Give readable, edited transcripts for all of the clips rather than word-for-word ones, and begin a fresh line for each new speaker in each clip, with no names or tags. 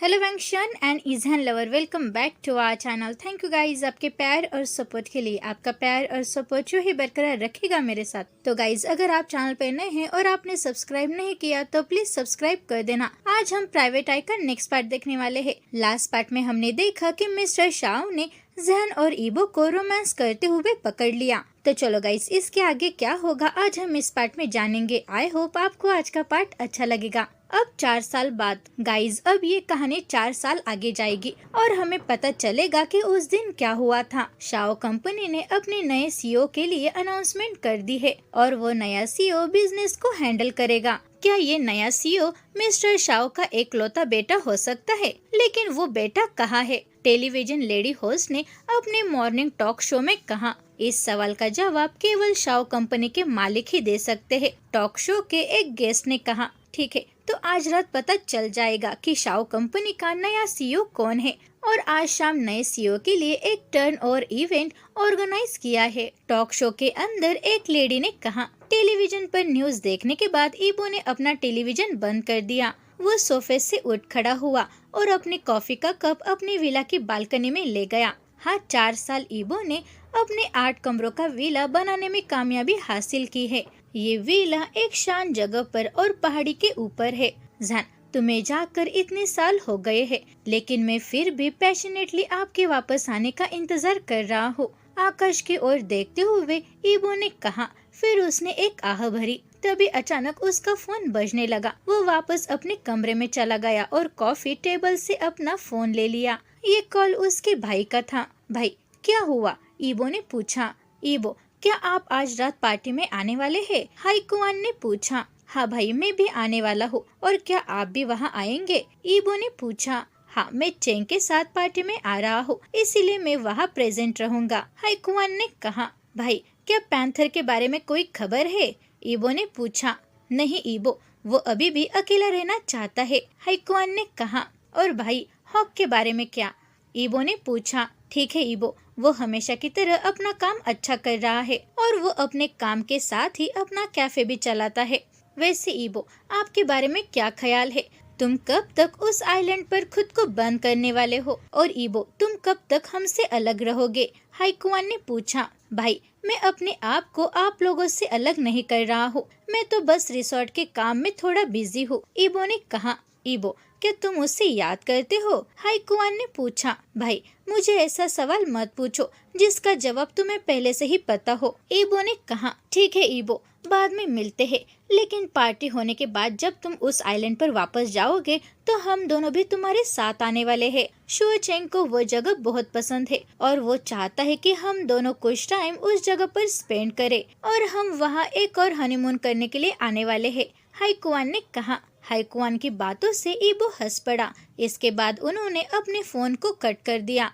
Hello वेंक्शन and Izhan lover, welcome back to our channel. Thank you guys आपके प्यार और सपोर्ट के लिए। आपका प्यार और सपोर्ट जो ही बरकरार रखेगा मेरे साथ। तो गाइज अगर आप चैनल पे नए हैं और आपने सब्सक्राइब नहीं किया तो प्लीज सब्सक्राइब कर देना। आज हम प्राइवेट आई का नेक्स्ट पार्ट देखने वाले हैं। लास्ट पार्ट में हमने देखा कि मिस्टर शाओ ने जहन और ईबो को रोमांस करते हुए पकड़ लिया। तो चलो गाइस, इसके आगे क्या होगा आज हम इस पार्ट में जानेंगे। आई होप आपको आज का पार्ट अच्छा लगेगा। अब 4 साल बाद गाइज, अब ये कहानी 4 साल आगे जाएगी और हमें पता चलेगा कि उस दिन क्या हुआ था। शाओ कंपनी ने अपने नए सीईओ के लिए अनाउंसमेंट कर दी है और वो नया सीईओ बिजनेस को हैंडल करेगा। क्या ये नया सीईओ मिस्टर शाओ का एकलौता बेटा हो सकता है? लेकिन वो बेटा कहाँ है? टेलीविजन लेडी होस्ट ने अपने मॉर्निंग टॉक शो में कहा। इस सवाल का जवाब केवल शाओ कंपनी के मालिक ही दे सकते हैं। टॉक शो के एक गेस्ट ने कहा, ठीक है, तो आज रात पता चल जाएगा कि शाओ कंपनी का नया सीईओ कौन है। और आज शाम नए सीईओ के लिए एक टर्न और इवेंट ऑर्गेनाइज किया है। टॉक शो के अंदर एक लेडी ने कहा। टेलीविजन पर न्यूज देखने के बाद ईबो ने अपना टेलीविजन बंद कर दिया। वो सोफे से उठ खड़ा हुआ और अपनी कॉफी का कप अपनी विला की बालकनी में ले गया। हाँ, 4 साल ईबो ने अपने 8 कमरों का विला बनाने में कामयाबी हासिल की है। ये विला एक शांत जगह पर और पहाड़ी के ऊपर है। जहन, तुम्हें जाकर इतने साल हो गए हैं, लेकिन मैं फिर भी पैशनेटली आपके वापस आने का इंतजार कर रहा हूँ। आकाश की ओर देखते हुए ईबो ने कहा। फिर उसने एक आह भरी। तभी अचानक उसका फोन बजने लगा। वो वापस अपने कमरे में चला गया और कॉफी टेबल से अपना फोन ले लिया। ये कॉल उसके भाई का था। भाई, क्या हुआ? ईबो ने पूछा। ईबो, क्या आप आज रात पार्टी में आने वाले हैं? हाईकुआन ने पूछा। हाँ भाई, मैं भी आने वाला हूँ। और क्या आप भी वहाँ आएंगे? ईबो ने पूछा। हाँ, मैं चेंग के साथ पार्टी में आ रहा हूँ, इसीलिए मैं वहाँ प्रेजेंट रहूंगा। हाईकुआन ने कहा। भाई, क्या पैंथर के बारे में कोई खबर है? ईबो ने पूछा। नहीं ईबो, वो अभी भी अकेला रहना चाहता है, हाईकुआन ने कहा। और भाई, हॉक के बारे में क्या? ईबो ने पूछा। ठीक है ईबो, वो हमेशा की तरह अपना काम अच्छा कर रहा है और वो अपने काम के साथ ही अपना कैफे भी चलाता है। वैसे ईबो, आपके बारे में क्या ख्याल है? तुम कब तक उस आइलैंड पर खुद को बंद करने वाले हो? और ईबो, तुम कब तक हमसे अलग रहोगे? हाईकुआन ने पूछा। भाई, मैं अपने आप को आप लोगों से अलग नहीं कर रहा हूँ, मैं तो बस रिसोर्ट के काम में थोड़ा बिजी हूँ, ईबो ने कहा। ईबो, क्या तुम उससे याद करते हो? हाईकुआन ने पूछा। भाई, मुझे ऐसा सवाल मत पूछो जिसका जवाब तुम्हें पहले से ही पता हो, ईबो ने कहा। ठीक है ईबो, बाद में मिलते हैं, लेकिन पार्टी होने के बाद जब तुम उस आइलैंड पर वापस जाओगे तो हम दोनों भी तुम्हारे साथ आने वाले हैं। शुअ चेंग को वो जगह बहुत पसंद है और वो चाहता है कि हम दोनों कुछ टाइम उस जगह पर स्पेंड करें और हम वहाँ एक और हनीमून करने के लिए आने वाले हैं, हाईकुआन ने कहा। हाईकुआन की बातों से ईबो हंस पड़ा। इसके बाद उन्होंने अपने फोन को कट कर दिया।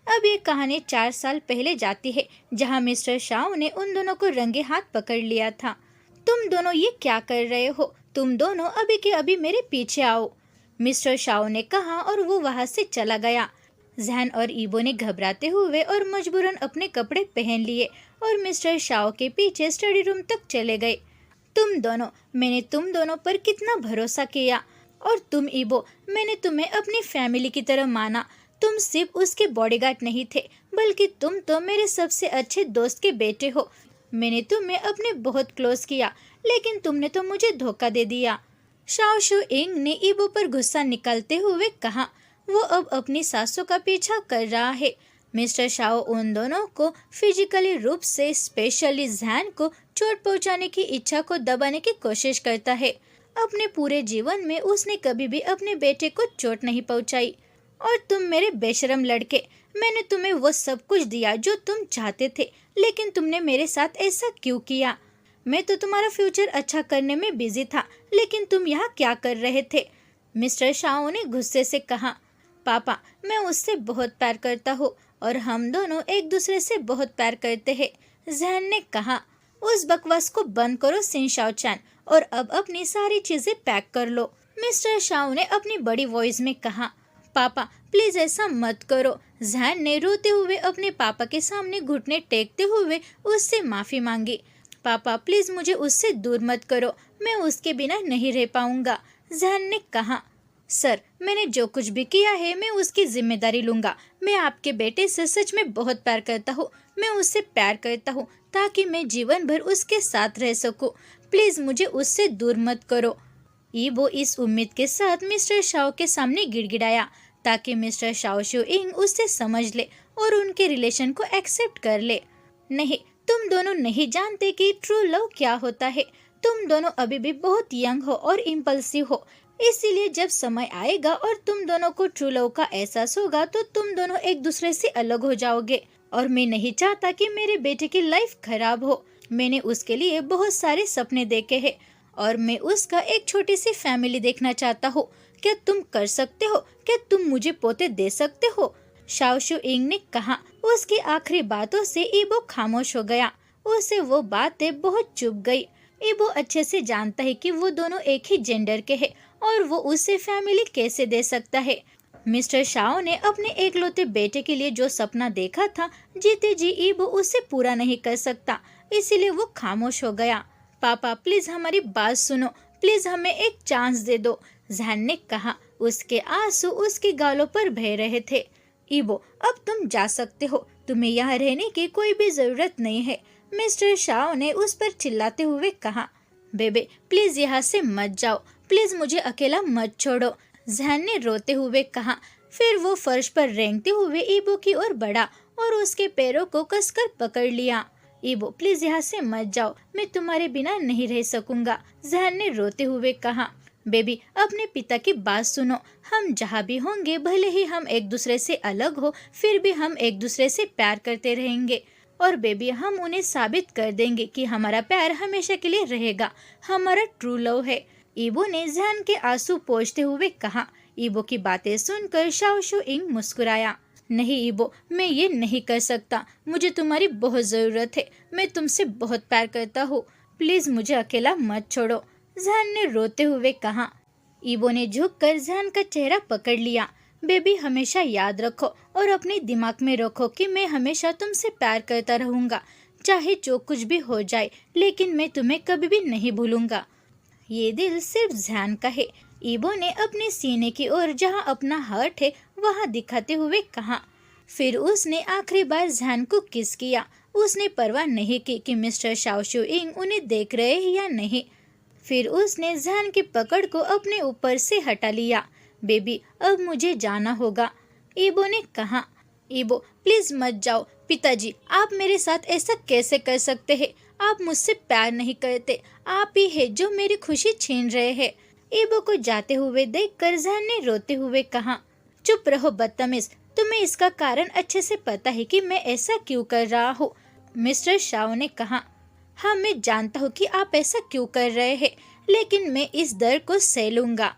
अब ये कहानी 4 साल पहले जाती है, जहाँ मिस्टर शाओ ने उन दोनों को रंगे हाथ पकड़ लिया था। तुम दोनों ये क्या कर रहे हो? तुम दोनों अभी के अभी मेरे पीछे आओ, मिस्टर शाओ ने कहा और वो वहाँ से चला गया। जहन और ईबो ने घबराते हुए और मजबूरन अपने कपड़े पहन लिए और मिस्टर शाओ के पीछे स्टडी रूम तक चले गए। मैंने तुम दोनों पर कितना भरोसा किया, और तुम ईबो, मैंने तुम्हें अपनी फैमिली की तरह माना। तुम सिर्फ उसके बॉडीगार्ड नहीं थे, बल्कि तुम तो मेरे सबसे अच्छे दोस्त के बेटे हो। मैंने तुम्हें अपने बहुत क्लोज किया, लेकिन तुमने तो मुझे धोखा दे दिया। शाओ शू इंग ने ईबो पर गुस्सा निकालते हुए कहा। वो अब अपनी सासों का पीछा कर रहा है। मिस्टर शाओ उन दोनों को फिजिकली रूप से, स्पेशली जहन को चोट पहुंचाने की इच्छा को दबाने की कोशिश करता है। अपने पूरे जीवन में उसने कभी भी अपने बेटे को चोट नहीं पहुंचाई। और तुम मेरे बेशरम लड़के, मैंने तुम्हें वो सब कुछ दिया जो तुम चाहते थे, लेकिन तुमने मेरे साथ ऐसा क्यों किया? मैं तो तुम्हारा फ्यूचर अच्छा करने में बिजी था, लेकिन तुम यहाँ क्या कर रहे थे? मिस्टर शाओ ने गुस्से से कहा। पापा, मैं उससे बहुत प्यार करता हूँ और हम दोनों एक दूसरे से बहुत प्यार करते हैं, जहन ने कहा। उस बकवास को बंद करो सिन शाओ चैन, और अब अपनी सारी चीजें पैक कर लो, मिस्टर शाओ ने अपनी बड़ी वॉइस में कहा। पापा, प्लीज ऐसा मत करो, जहन ने रोते हुए अपने पापा के सामने घुटने टेकते हुए उससे माफी मांगी। पापा, प्लीज मुझे उससे दूर मत करो, मैं उसके बिना नहीं रह पाऊंगा, जहन ने कहा। सर, मैंने जो कुछ भी किया है मैं उसकी जिम्मेदारी लूंगा। मैं आपके बेटे से सच में बहुत प्यार करता हूँ। मैं उससे प्यार करता हूँ ताकि मैं जीवन भर उसके साथ रह सकूं। प्लीज मुझे उससे दूर मत करो। ईबो इस उम्मीद के साथ मिस्टर शाओ के सामने गिड़गिड़ाया ताकि मिस्टर शाओ शू इंग उससे समझ ले और उनके रिलेशन को एक्सेप्ट कर ले। नहीं, तुम दोनों नहीं जानते कि ट्रू लव क्या होता है। तुम दोनों अभी भी बहुत यंग हो और इम्पल्सिव हो। इसीलिए जब समय आएगा और तुम दोनों को ट्रू लव का एहसास होगा तो तुम दोनों एक दूसरे से अलग हो जाओगे। और मैं नहीं चाहता कि मेरे बेटे की लाइफ खराब हो। मैंने उसके लिए बहुत सारे सपने देखे हैं और मैं उसका एक छोटी सी फैमिली देखना चाहता हूँ। क्या तुम कर सकते हो? क्या तुम मुझे पोते दे सकते हो? शाओ शू इंग ने कहा। उसकी आखिरी बातों से ईबो खामोश हो गया। उसे वो बातें बहुत चुभ गई। ईबो अच्छे से जानता है कि वो दोनों एक ही जेंडर के हैं और वो उससे फैमिली कैसे दे सकता है। मिस्टर शाओ ने अपने एकलौते बेटे के लिए जो सपना देखा था, जीते जी ईबो उसे पूरा नहीं कर सकता, इसीलिए वो खामोश हो गया। पापा, प्लीज हमारी बात सुनो। प्लीज हमें एक चांस दे दो, जैन ने कहा। उसके आंसू उसके गालों पर बह रहे थे। ईबो, अब तुम जा सकते हो। तुम्हें यहाँ रहने की कोई भी जरूरत नहीं है, मिस्टर शाओ ने उस पर चिल्लाते हुए कहा। बेबे, प्लीज यहाँ से मत जाओ। प्लीज मुझे अकेला मत छोड़ो, जैन ने रोते हुए कहा। फिर वो फर्श पर रेंगते हुए ईबो की ओर बढ़ा और उसके पैरों को कसकर पकड़ लिया। ईबो, प्लीज यहाँ से मत जाओ। मैं तुम्हारे बिना नहीं रह सकूंगा, जैन ने रोते हुए कहा। बेबी, अपने पिता की बात सुनो। हम जहाँ भी होंगे, भले ही हम एक दूसरे से अलग हो, फिर भी हम एक दूसरे से प्यार करते रहेंगे। और बेबी, हम उन्हें साबित कर देंगे कि हमारा प्यार हमेशा के लिए रहेगा। हमारा ट्रू लव है, ईबो ने जैन के आंसू पोंछते हुए कहा। ईबो की बातें सुनकर शाओ शू इंग मुस्कुराया। नहीं ईबो, मैं ये नहीं कर सकता। मुझे तुम्हारी बहुत जरूरत है। मैं तुमसे बहुत प्यार करता हूँ। प्लीज मुझे अकेला मत छोड़ो, जैन ने रोते हुए कहा। ईबो ने झुककर जैन का चेहरा पकड़ लिया। बेबी, हमेशा याद रखो और अपने दिमाग में रखो कि मैं हमेशा तुमसे प्यार करता रहूंगा, चाहे जो कुछ भी हो जाए, लेकिन मैं तुम्हें कभी भी नहीं भूलूंगा। ये दिल सिर्फ जैन का है, ईबो ने अपने सीने की ओर जहाँ अपना हार्ट है वहाँ दिखाते हुए कहा। फिर उसने आखिरी बार जैन को किस किया। उसने परवाह नहीं की कि मिस्टर शाओ शू इंग उन्हें देख रहे हैं या नहीं। फिर उसने जैन की पकड़ को अपने ऊपर से हटा लिया। बेबी, अब मुझे जाना होगा, ईबो ने कहा। ईबो, प्लीज मत जाओ। पिताजी, आप मेरे साथ ऐसा कैसे कर सकते हैं? आप मुझसे प्यार नहीं करते। आप ही है जो मेरी खुशी छीन रहे हैं। ईबो को जाते हुए देखकर जैन ने रोते हुए कहा। चुप रहो बदतमीज, तुम्हें इसका कारण अच्छे से पता है कि मैं ऐसा क्यों कर रहा हूँ, मिस्टर शाओ ने कहा। हाँ, मैं जानता हूँ कि आप ऐसा क्यों कर रहे हैं, लेकिन मैं इस दर्द को सह लूंगा,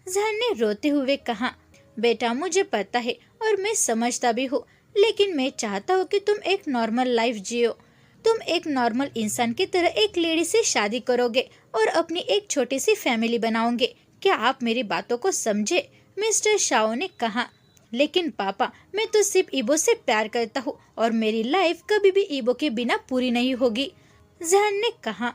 जैन ने रोते हुए कहा। बेटा, मुझे पता है और मैं समझता भी हूँ, लेकिन मैं चाहता हूँ कि तुम एक नॉर्मल लाइफ जियो। तुम एक नॉर्मल इंसान की तरह एक लेडी से शादी करोगे और अपनी एक छोटी सी फैमिली बनाओगे। क्या आप मेरी बातों को समझे, मिस्टर शाओ ने कहा। लेकिन पापा, मैं तो सिर्फ ईबो से प्यार करता हूँ और मेरी लाइफ कभी भी ईबो के बिना पूरी नहीं होगी, जैन ने कहा।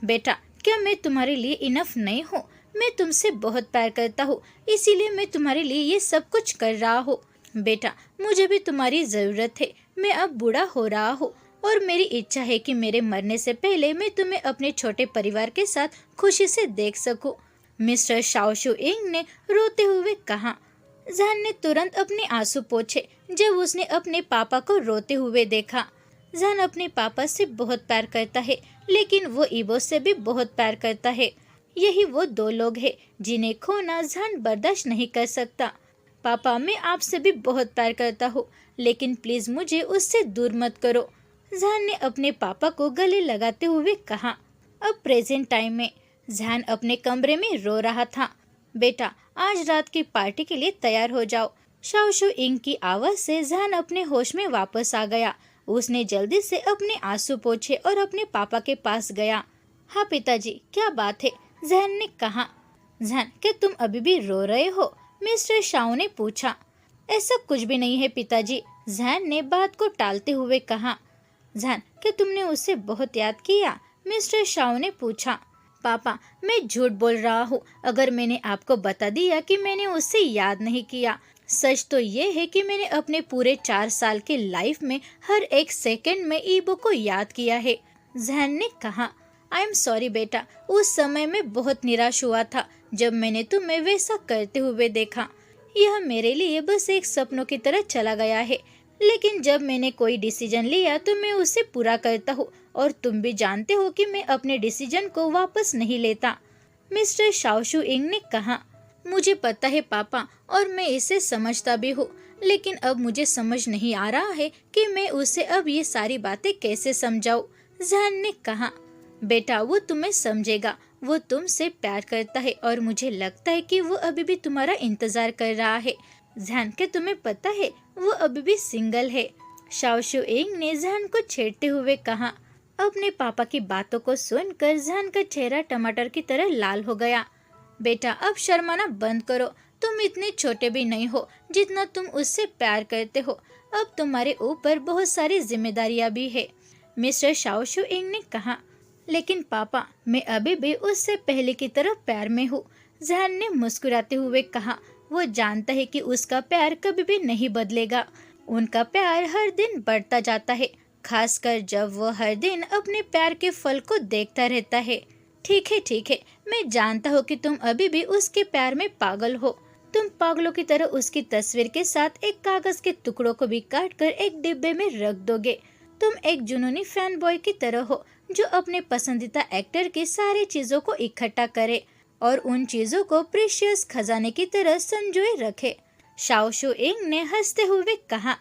बेटा, क्या मैं तुम्हारे लिए इनफ नहीं हूँ? मैं तुमसे बहुत प्यार करता हूँ, इसीलिए मैं तुम्हारे लिए ये सब कुछ कर रहा हूँ। बेटा, मुझे भी तुम्हारी जरूरत है। मैं अब बूढ़ा हो रहा हूँ और मेरी इच्छा है कि मेरे मरने से पहले मैं तुम्हें अपने छोटे परिवार के साथ खुशी से देख सकूं, मिस्टर शाओ शू इंग ने रोते हुए कहा। जैन ने तुरंत अपने आंसू पोंछे जब उसने अपने पापा को रोते हुए देखा। जैन अपने पापा से बहुत प्यार करता है, लेकिन वो ईबो से भी बहुत प्यार करता है। यही वो दो लोग हैं जिन्हें खोना जैन बर्दाश्त नहीं कर सकता। पापा, मैं आपसे भी बहुत प्यार करता हूँ, लेकिन प्लीज मुझे उससे दूर मत करो, जैन ने अपने पापा को गले लगाते हुए कहा। अब प्रेजेंट टाइम में जैन अपने कमरे में रो रहा था। बेटा, आज रात की पार्टी के लिए तैयार हो जाओ, शाओ शू इंग की आवाज से जैन अपने होश में वापस आ गया। उसने जल्दी से अपने आंसू पोंछे और अपने पापा के पास गया। हाँ पिताजी, क्या बात है, जैन ने कहा। जैन, क्या तुम अभी भी रो रहे हो, मिस्टर शाओ ने पूछा। ऐसा कुछ भी नहीं है पिताजी, जैन ने बात को टालते हुए कहा। जैन, क्या तुमने उसे बहुत याद किया, मिस्टर शाओ ने पूछा। पापा, मैं झूठ बोल रहा हूँ अगर मैंने आपको बता दिया कि मैंने उसे याद नहीं किया। सच तो ये है कि मैंने अपने पूरे 4 साल के लाइफ में हर एक सेकंड में ईबो को याद किया है। जहन ने कहा, आई एम सॉरी बेटा, उस समय मैं बहुत निराश हुआ था जब मैंने तुम्हें वैसा करते हुए देखा। यह मेरे लिए बस एक सपनों की तरह चला गया है, लेकिन जब मैंने कोई डिसीजन लिया तो मैं उसे पूरा करता हूँ और तुम भी जानते हो कि मैं अपने डिसीजन को वापस नहीं लेता। मिस्टर शाओशु इंग ने कहा, मुझे पता है पापा और मैं इसे समझता भी हूँ, लेकिन अब मुझे समझ नहीं आ रहा है कि मैं उसे अब ये सारी बातें कैसे समझाऊं। जहन ने कहा, बेटा वो तुम्हें समझेगा, वो तुमसे प्यार करता है और मुझे लगता है कि वो अभी भी तुम्हारा इंतजार कर रहा है। जहन, के तुम्हें पता है वो अभी भी सिंगल है। शाओशु इंग ने जहन को छेड़ते हुए कहा। अपने पापा की बातों को सुनकर जहन का चेहरा टमाटर की तरह लाल हो गया। बेटा अब शर्माना बंद करो, तुम इतने छोटे भी नहीं हो जितना तुम उससे प्यार करते हो। अब तुम्हारे ऊपर बहुत सारी जिम्मेदारियां भी है, मिस्टर शाओशु इंग ने कहा। लेकिन पापा मैं अभी भी उससे पहले की तरह प्यार में हूँ, जहन ने मुस्कुराते हुए कहा। वो जानता है कि उसका प्यार कभी भी नहीं बदलेगा। उनका प्यार हर दिन बढ़ता जाता है, खासकर जब वो हर दिन अपने प्यार के फल को देखता रहता है। ठीक है, मैं जानता हूँ कि तुम अभी भी उसके प्यार में पागल हो। तुम पागलों की तरह उसकी तस्वीर के साथ एक कागज के टुकड़ों को भी काट कर एक डिब्बे में रख दोगे। तुम एक जुनूनी फैन बॉय की तरह हो जो अपने पसंदीदा एक्टर की सारी चीजों को इकट्ठा करे और उन चीजों को प्रेशियस खजाने की तरह संजोए रखे। शाओशु इंग ने हंसते हुए कहा।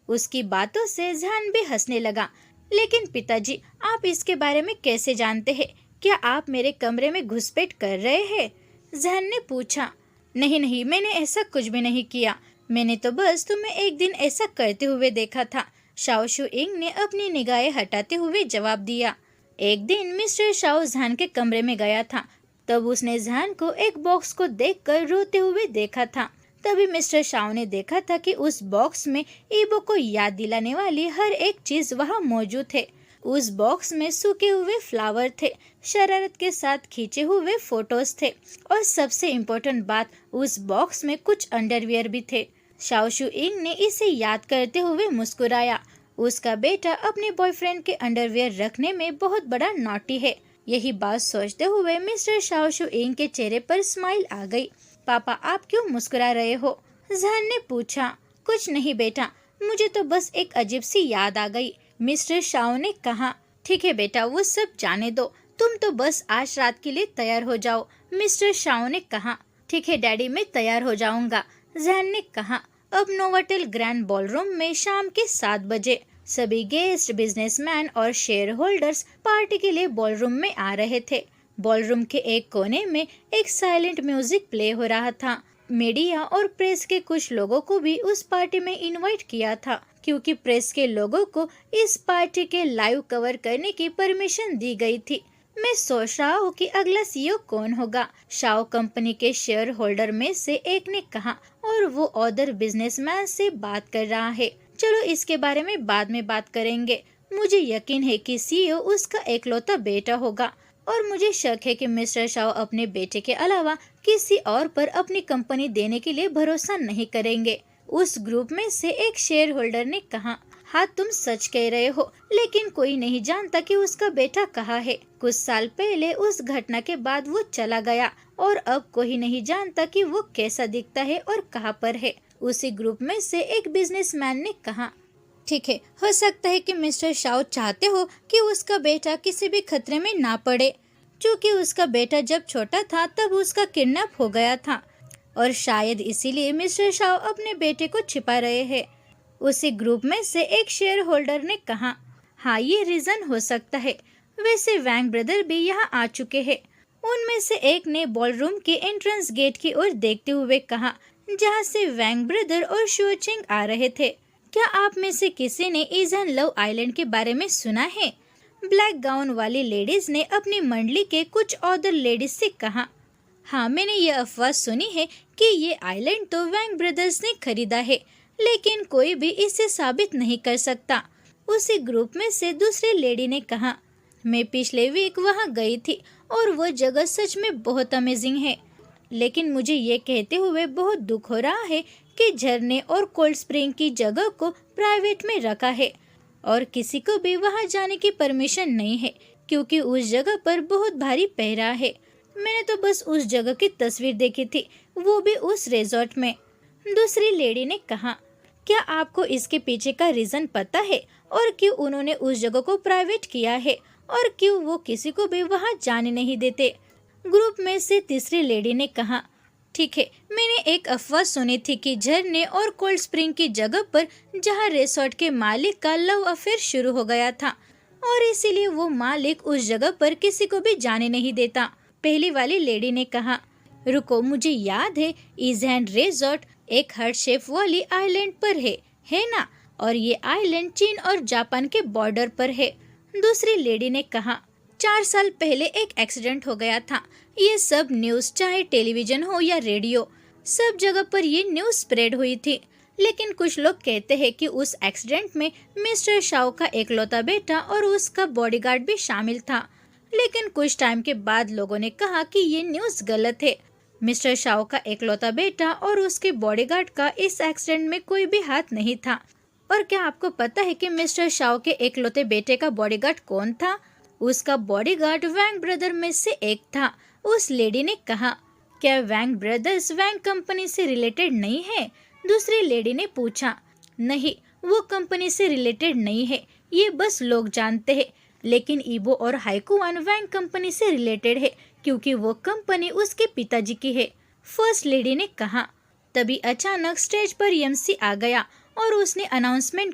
उसकी बातों से जहान भी हंसने लगा। लेकिन पिताजी, आप इसके बारे में कैसे जानते हैं? क्या आप मेरे कमरे में घुसपैठ कर रहे हैं? जहान ने पूछा। नहीं, मैंने ऐसा कुछ भी नहीं किया। मैंने तो बस तुम्हें एक दिन ऐसा करते हुए देखा था, शाओशु इंग ने अपनी निगाहें हटाते हुए जवाब दिया। एक दिन मिस्टर शाओ जहान के कमरे में गया था, तब उसने जहान को एक बॉक्स को देखकर रोते हुए देखा था। तभी मिस्टर शाओ ने देखा था कि उस बॉक्स में ईबो को याद दिलाने वाली हर एक चीज वहाँ मौजूद है। उस बॉक्स में सूखे हुए फ्लावर थे, शरारत के साथ खींचे हुए फोटोज थे और सबसे इम्पोर्टेंट बात, उस बॉक्स में कुछ अंडरवियर भी थे। शाओशु इंग ने इसे याद करते हुए मुस्कुराया। उसका बेटा अपने बॉयफ्रेंड के अंडरवियर रखने में बहुत बड़ा नॉटी है। यही बात सोचते हुए मिस्टर शाओशु इंग के चेहरे पर स्माइल आ गई। पापा आप क्यों मुस्कुरा रहे हो? जहान ने पूछा। कुछ नहीं बेटा, मुझे तो बस एक अजीब सी याद आ गई, मिस्टर शाओ ने कहा। ठीक है बेटा, वो सब जाने दो, तुम तो बस आज रात के लिए तैयार हो जाओ, मिस्टर शाओ ने कहा। ठीक है डैडी, मैं तैयार हो जाऊंगा, जहान ने कहा। अब नोवाटेल ग्रैंड बॉलरूम में शाम के 7 बजे सभी गेस्ट, बिजनेसमैन और शेयर होल्डर्स पार्टी के लिए बॉलरूम में आ रहे थे। बॉलरूम के एक कोने में एक साइलेंट म्यूजिक प्ले हो रहा था। मीडिया और प्रेस के कुछ लोगों को भी उस पार्टी में इनवाइट किया था, क्योंकि प्रेस के लोगों को इस पार्टी के लाइव कवर करने की परमिशन दी गई थी। मैं सोच रहा हूँ कि अगला सीईओ कौन होगा, शाओ कंपनी के शेयर होल्डर में से एक ने कहा, और वो अदर बिजनेसमैन से बात कर रहा है। चलो इसके बारे में बाद में बात करेंगे। मुझे यकीन है कि सीईओ उसका एकलौता बेटा होगा और मुझे शक है कि मिस्टर शाओ अपने बेटे के अलावा किसी और पर अपनी कंपनी देने के लिए भरोसा नहीं करेंगे। उस ग्रुप में से एक शेयर होल्डर ने कहा। हाँ तुम सच कह रहे हो, लेकिन कोई नहीं जानता कि उसका बेटा कहाँ है। कुछ साल पहले उस घटना के बाद वो चला गया और अब कोई नहीं जानता कि वो कैसा दिखता है और कहाँ पर है। उसी ग्रुप में से एक बिजनेसमैन ने कहा। ठीक है, हो सकता है कि मिस्टर शाओ चाहते हो कि उसका बेटा किसी भी खतरे में ना पड़े, क्योंकि उसका बेटा जब छोटा था तब उसका किडनैप हो गया था और शायद इसीलिए मिस्टर शाओ अपने बेटे को छिपा रहे हैं। उसी ग्रुप में से एक शेयर होल्डर ने कहा। हाँ ये रीजन हो सकता है। वैसे वैंग ब्रदर भी यहाँ आ चुके हैं। उनमें से एक ने बॉलरूम के एंट्रेंस गेट की ओर देखते हुए कहा, जहाँ से वैंग ब्रदर और शुचिंग आ रहे थे। क्या आप में से किसी ने इजन लव आइलैंड के बारे में सुना है? ब्लैक गाउन वाली लेडीज ने अपनी मंडली के कुछ अदर लेडीज से कहा। हाँ मैंने ये अफवाह सुनी है कि ये आइलैंड तो वैंग ब्रदर्स ने खरीदा है, लेकिन कोई भी इसे साबित नहीं कर सकता। उसी ग्रुप में से दूसरी लेडी ने कहा। मैं पिछले वीक वहाँ गई थी और वो जगह सच में बहुत अमेजिंग है। लेकिन मुझे ये कहते हुए बहुत दुख हो रहा है कि झरने और कोल्ड स्प्रिंग की जगह को प्राइवेट में रखा है और किसी को भी वहाँ जाने की परमिशन नहीं है क्योंकि उस जगह पर बहुत भारी पहरा है। मैंने तो बस उस जगह की तस्वीर देखी थी, वो भी उस रिजॉर्ट में। दूसरी लेडी ने कहा, क्या आपको इसके पीछे का रीजन पता है और क्यों उन्होंने उस जगह को प्राइवेट किया है और क्यों वो किसी को भी वहाँ जाने नहीं देते? ग्रुप में से तीसरी लेडी ने कहा, ठीक है, मैंने एक अफवाह सुनी थी कि झरने और कोल्ड स्प्रिंग की जगह पर जहाँ रिसोर्ट के मालिक का लव अफेयर शुरू हो गया था और इसीलिए वो मालिक उस जगह पर किसी को भी जाने नहीं देता। पहली वाली लेडी ने कहा, रुको, मुझे याद है, इजहैंड रिसोर्ट एक हार्ट शेप वाली आइलैंड पर है ना? और ये आइलैंड चीन और जापान के बॉर्डर पर है। दूसरी लेडी ने कहा, 4 साल पहले एक एक्सीडेंट हो गया था। ये सब न्यूज़, चाहे टेलीविजन हो या रेडियो, सब जगह पर ये न्यूज़ स्प्रेड हुई थी। लेकिन कुछ लोग कहते हैं कि उस एक्सीडेंट में मिस्टर शाओ का एकलौता बेटा और उसका बॉडीगार्ड भी शामिल था। लेकिन कुछ टाइम के बाद लोगों ने कहा कि ये न्यूज़ गलत है। मिस्टर शाओ का एकलौता बेटा और उसके बॉडीगार्ड का इस एक्सीडेंट में कोई भी हाथ नहीं था। और क्या आपको पता है कि मिस्टर शाओ के एकलौते बेटे का बॉडीगार्ड कौन था? उसका बॉडीगार्ड वैंग ब्रदर में से एक था। उस लेडी ने कहा, क्या वैंग ब्रदर्स वैंग कंपनी से रिलेटेड नहीं है? दूसरी लेडी ने पूछा, नहीं, वो कंपनी से रिलेटेड नहीं है, ये बस लोग जानते हैं। लेकिन ईबो और हाइकुआन वैंग कंपनी से रिलेटेड है क्योंकि वो कंपनी उसके पिताजी की है। फर्स्ट लेडी ने कहा। तभी अचानक स्टेज पर एमसी आ गया और उसने अनाउंसमेंट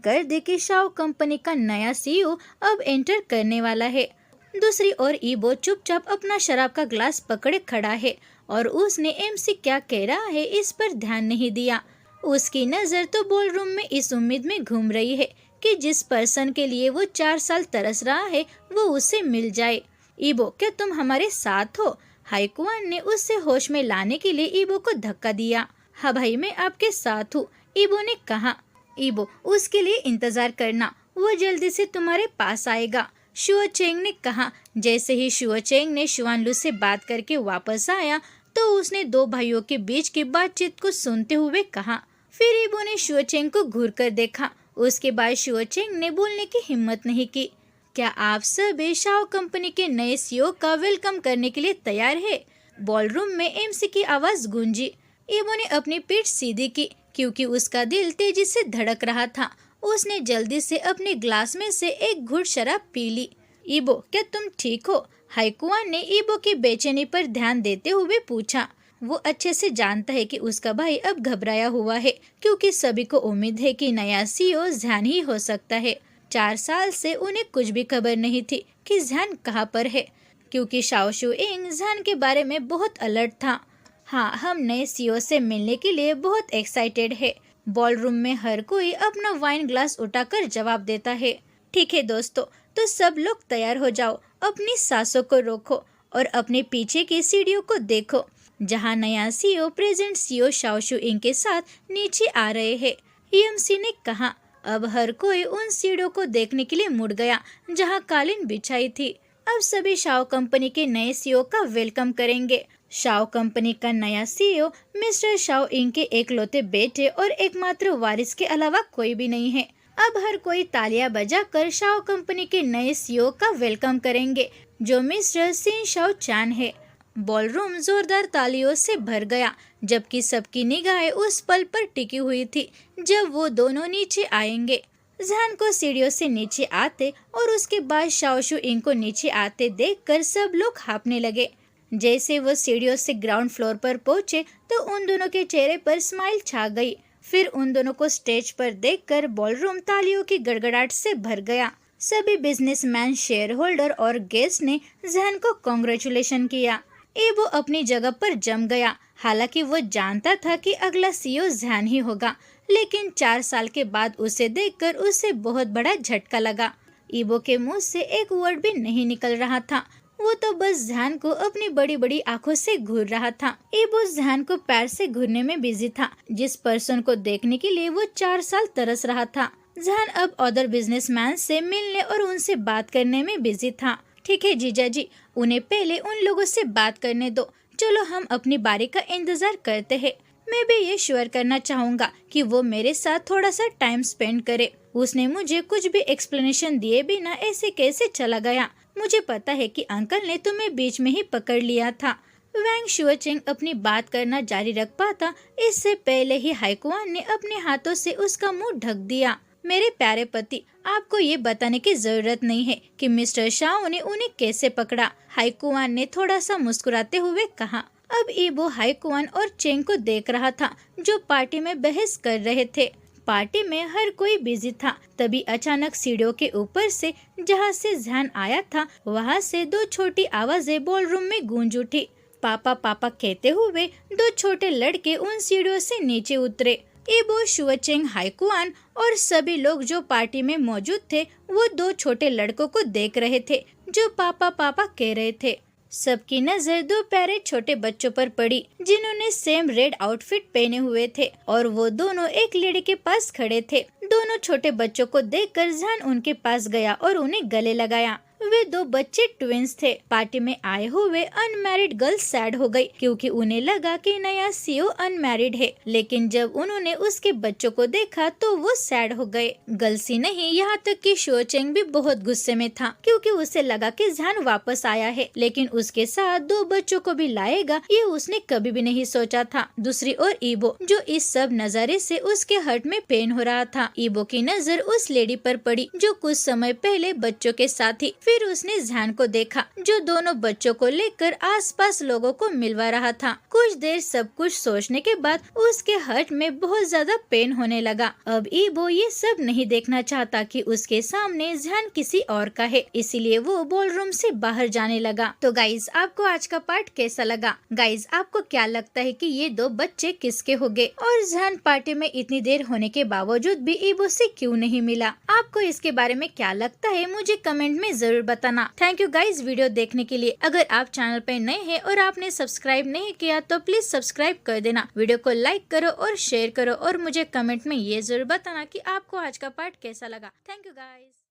कर दी कि शाओ कंपनी का नया सीईओ अब एंटर करने वाला है। दूसरी ओर ईबो चुपचाप अपना शराब का ग्लास पकड़े खड़ा है और उसने एमसी क्या कह रहा है इस पर ध्यान नहीं दिया। उसकी नज़र तो बॉलरूम में इस उम्मीद में घूम रही है कि जिस पर्सन के लिए वो 4 साल तरस रहा है वो उससे मिल जाए। ईबो, क्या तुम हमारे साथ हो? हाइकुआन ने उससे होश में लाने के लिए ईबो को धक्का दिया। हाँ भाई, मैं आपके साथ हूँ, ईबो ने कहा। ईबो, उसके लिए इंतजार करना, वो जल्दी से तुम्हारे पास आएगा, शुओ चेंग ने कहा। जैसे ही शुओ चेंग ने शुआनलू से बात करके वापस आया तो उसने 2 भाइयों के बीच की बातचीत को सुनते हुए कहा। फिर ईबो ने शुओ चेंग को घूर कर देखा। उसके बाद शुओ चेंग ने बोलने की हिम्मत नहीं की। क्या आप सभी शाओ कंपनी के नए सीईओ का वेलकम करने के लिए तैयार है? बॉलरूम में एमसी की आवाज गूंजी। ईबो ने अपनी पीठ सीधी की क्योंकि उसका दिल तेजी से धड़क रहा था। उसने जल्दी से अपने ग्लास में से एक घूंट शराब पी ली। ईबो, क्या तुम ठीक हो? हाइकुआन ने ईबो की बेचैनी पर ध्यान देते हुए पूछा। वो अच्छे से जानता है कि उसका भाई अब घबराया हुआ है क्योंकि सभी को उम्मीद है कि नया सीईओ ज़्यान ही हो सकता है। 4 साल से उन्हें कुछ भी खबर नहीं थी कि ज़्यान कहाँ पर है क्योंकि शाओ शुइंग ज़्यान के बारे में बहुत अलर्ट था। हाँ, हम नए सीईओ से मिलने के लिए बहुत एक्साइटेड है। बॉलरूम में हर कोई अपना वाइन ग्लास उठाकर जवाब देता है। ठीक है दोस्तों, तो सब लोग तैयार हो जाओ, अपनी सांसों को रोको और अपने पीछे की सीढ़ियों को देखो जहां नया सीईओ प्रेजेंट सीईओ शाओ शुइंग के साथ नीचे आ रहे हैं, एमसी ने कहा। अब हर कोई उन सीढ़ियों को देखने के लिए मुड़ गया जहां कालीन बिछाई थी। अब सभी शाओ कंपनी के नए सीईओ का वेलकम करेंगे। शाओ कंपनी का नया सीईओ मिस्टर शाओ इंग के एकलौते बेटे और एकमात्र वारिस के अलावा कोई भी नहीं है। अब हर कोई तालियां बजाकर शाओ कंपनी के नए सीईओ का वेलकम करेंगे जो मिस्टर सिन शाओ चान है। बॉलरूम जोरदार तालियों से भर गया जबकि सबकी निगाहें उस पल पर टिकी हुई थी जब वो दोनों नीचे आएंगे। ज़्यान को सीढ़ियों से नीचे आते और उसके बाद शाओ शुइंग को नीचे आते देखकर सब लोग हाँफने लगे। जैसे वो सीढ़ियों से ग्राउंड फ्लोर पर पहुंचे तो उन दोनों के चेहरे पर स्माइल छा गई। फिर उन दोनों को स्टेज पर देखकर बॉलरूम तालियों की गड़गड़ाहट से भर गया। सभी बिजनेसमैन, शेयर होल्डर और गेस्ट ने ज़्यान को कॉन्ग्रेचुलेशन किया। ईबो अपनी जगह पर जम गया। हालांकि वो जानता था कि अगला सीईओ ज़्यान ही होगा, लेकिन 4 साल के बाद उसे देखकर उसे बहुत बड़ा झटका लगा। ईबो के मुंह से एक वर्ड भी नहीं निकल रहा था। वो तो बस ज़्यान को अपनी बड़ी बड़ी आंखों से घूर रहा था। ईबो ज़्यान को पैर से घूरने में बिजी था, जिस पर्सन को देखने के लिए वो 4 साल तरस रहा था। जहान अब अदर बिजनेसमैन से मिलने और उनसे बात करने में बिजी था। ठीक है जीजा जी, उन्हें पहले उन लोगों से बात करने दो, चलो हम अपनी बारी का इंतजार करते हैं। मैं भी ये श्योर करना चाहूँगा कि वो मेरे साथ थोड़ा सा टाइम स्पेंड करे। उसने मुझे कुछ भी एक्सप्लेनेशन दिए बिना ऐसे कैसे चला गया। मुझे पता है कि अंकल ने तुम्हें बीच में ही पकड़ लिया था। वैंग शुओचेंग अपनी बात करना जारी रख पाता इससे पहले ही हाइकुआन ने अपने हाथों से उसका मुंह ढक दिया। मेरे प्यारे पति, आपको ये बताने की जरूरत नहीं है कि मिस्टर शाओ ने उन्हें कैसे पकड़ा। हाइकुआन ने थोड़ा सा मुस्कुराते हुए कहा। अब ईबो हाइकुआन और चेंग को देख रहा था जो पार्टी में बहस कर रहे थे। पार्टी में हर कोई बिजी था। तभी अचानक सीढ़ियों के ऊपर से जहाँ से ध्यान आया था वहाँ से दो छोटी आवाजें बॉलरूम में गूंज उठी। पापा पापा कहते हुए दो छोटे लड़के उन सीढ़ियों से नीचे उतरे। ईबो, शुओचेंग, हाइकुआन और सभी लोग जो पार्टी में मौजूद थे वो दो छोटे लड़कों को देख रहे थे जो पापा पापा कह रहे थे। सबकी नजर दो प्यारे छोटे बच्चों पर पड़ी जिन्होंने सेम रेड आउटफिट पहने हुए थे और वो दोनों एक लेडी के पास खड़े थे। दोनों छोटे बच्चों को देखकर जान उनके पास गया और उन्हें गले लगाया। वे दो बच्चे ट्विंस थे। पार्टी में आए हुए अनमैरिड गर्ल सैड हो गई क्योंकि उन्हें लगा कि नया सीईओ अनमैरिड है, लेकिन जब उन्होंने उसके बच्चों को देखा तो वो सैड हो गए। गर्ल्स ही नहीं, यहाँ तक कि शुओचेंग भी बहुत गुस्से में था क्योंकि उसे लगा कि जान वापस आया है, लेकिन उसके साथ दो बच्चों को भी लाएगा ये उसने कभी भी नहीं सोचा था। दूसरी ओर ईबो, जो इस सब नजारे से उसके हर्ट में पेन हो रहा था। ईबो की नजर उस लेडी पर पड़ी जो कुछ समय पहले बच्चों के साथ थी। फिर उसने ध्यान को देखा जो दोनों बच्चों को लेकर आसपास लोगों को मिलवा रहा था। कुछ देर सब कुछ सोचने के बाद उसके हार्ट में बहुत ज्यादा पेन होने लगा। अब ईबो ये सब नहीं देखना चाहता कि उसके सामने ध्यान किसी और का है, इसीलिए वो बॉलरूम से बाहर जाने लगा। तो गाइज, आपको आज का पार्ट कैसा लगा? गाइज, आपको क्या लगता है कि ये दो बच्चे किसके होंगे और ध्यान पार्टी में इतनी देर होने के बावजूद भी ईबो से क्यों नहीं मिला? आपको इसके बारे में क्या लगता है मुझे कमेंट में जरूर बताना। थैंक यू गाइज वीडियो देखने के लिए। अगर आप चैनल पे नए हैं और आपने सब्सक्राइब नहीं किया तो प्लीज सब्सक्राइब कर देना। वीडियो को लाइक करो और शेयर करो और मुझे कमेंट में ये जरूर बताना कि आपको आज का पार्ट कैसा लगा। Thank you guys.